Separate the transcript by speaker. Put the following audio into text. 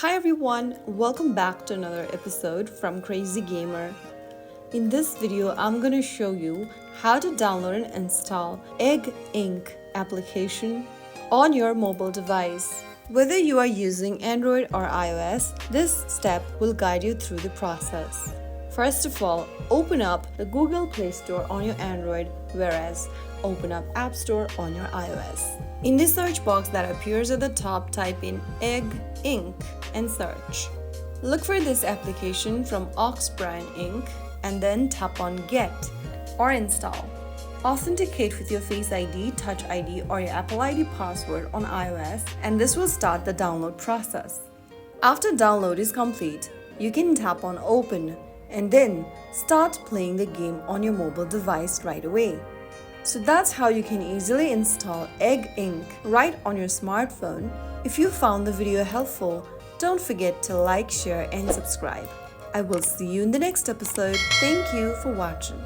Speaker 1: Hi everyone, welcome back to another episode from Crazy Gamer. In this video, I'm going to show you how to download and install Egg Ink application on your mobile device. Whether you are using Android or iOS, this step will guide you through the process. First of all, open up the Google Play Store on your Android, whereas open up App Store on your iOS. In the search box that appears at the top, type in Egg Ink and search. Look for this application from Ox Brand Inc. and then tap on Get or Install. Authenticate with your Face ID, Touch ID, or your Apple ID password on iOS, and this will start the download process. After download is complete, you can tap on Open and then start playing the game on your mobile device right away. So that's how you can easily install Egg Ink right on your smartphone. If you found the video helpful, don't forget to like, share, and subscribe. I will see you in the next episode. Thank you for watching.